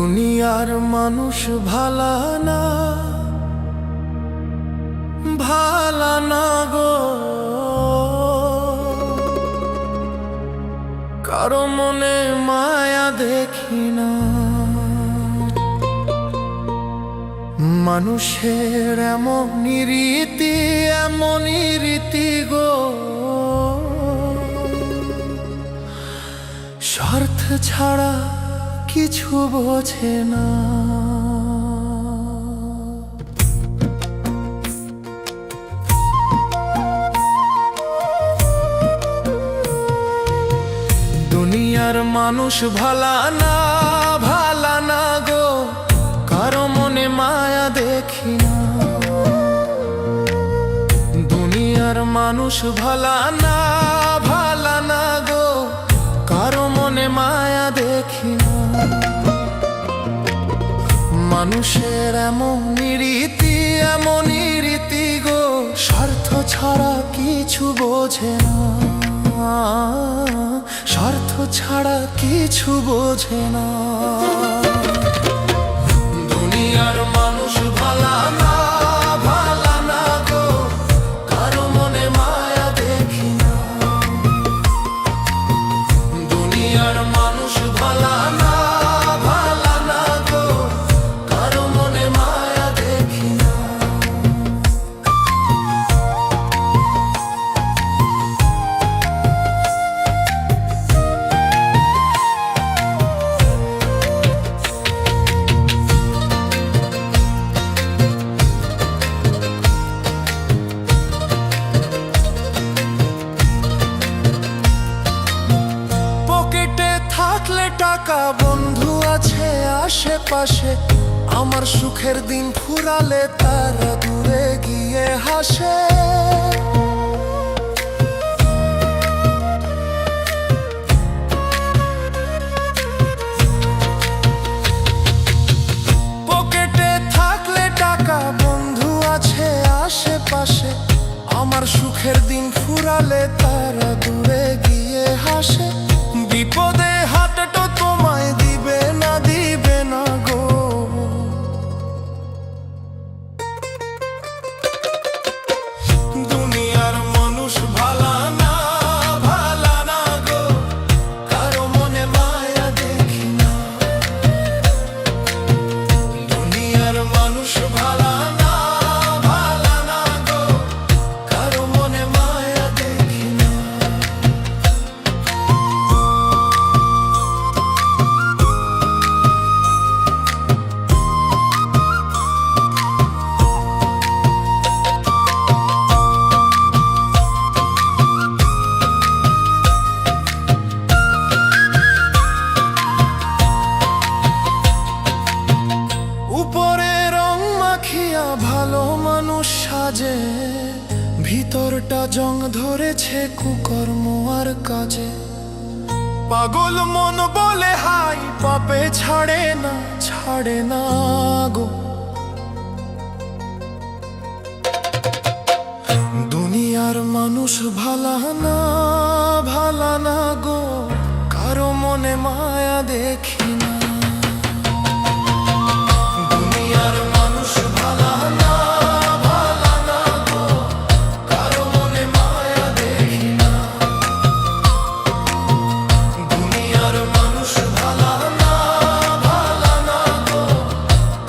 দুনিয়ার মানুষ ভালা না, ভালা না গো। কারো মনে মায়া দেখি না। মানুষের এমনই রীতি, এমনই রীতি গো। স্বার্থ ছাড়া কিছু বোঝে না। দুনিয়ার মানুষ ভালা না, ভালা না গো। কারো মনে মায়া দেখি না। দুনিয়ার মানুষ ভালা না, ভালা না গো। কারো মনে মায়া দেখি না। মানুষের এমনই রীতি, এমনই রীতি গো। স্বার্থ ছাড়া কিছু বোঝে না। স্বার্থ ছাড়া কিছু বোঝে না। দুনিয়ার মানুষ ভালা না, ভালা না গো। কারো মনে মায়া দেখি না। দুনিয়ার মানুষ ভালা না, ভালা না গো। কারো মনে মায়া দেখি না। থাকলে টাকা, বন্ধু আছে আশেপাশে। আমার সুখের দিন ফুরালে তারা দূরে গিয়ে হাসে। পকেটে থাকলে টাকা, বন্ধু আছে আশেপাশে। আমার সুখের দিন ফুরালে তারা দূরে গিয়ে হাসে। বিপদে হাতটা তোমায় দিবে না, দিবে না গো। দুনিয়ার মানুষ ভালা না, ভালা না গো। কারো মনে মায়া দেখি না। দুনিয়ার মানুষ ভালা না, ভালা না গো। কারো মনে মায়া দেখি না। উপরে রং মাখিয়া ভালো মানুষ সাজে। ভিতরটা জং ধরেছে কুকর্ম আর কাজে। পাগল মন বলে হাই, পাপে ছাড়ে না, ছাড়ে না গো। দুনিয়ার মানুষ ভালা না, ভালা না গো। কারো মনে মায়া দেখি না। দুনিয়ার মানুষ ভালা না, ভালা না গো। কারো মনে মায়া দেখি না। দুনিয়ার মানুষ ভালা না, ভালা না গো।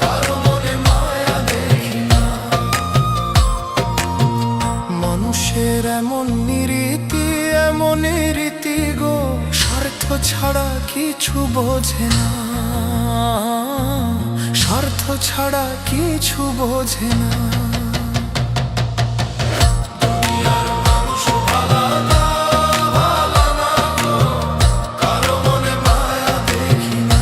কারো মনে মায়া দেখি না। মানুষের এমনই রীতি, এমনই রীতি গো। স্বার্থ ছাড়া কিছু বোঝে না। স্বার্থ ছাড়া কিছু বোঝে না। দুনিয়ার মানুষ ভালা না, ভালা না গো। কারো মনে মায়া দেখি না।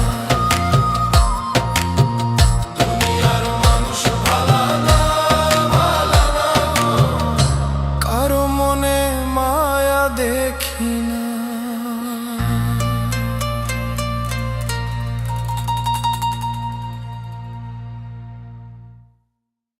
দুনিয়ার মানুষ ভালা না, ভালা না গো। কারো মনে মায়া দেখি না।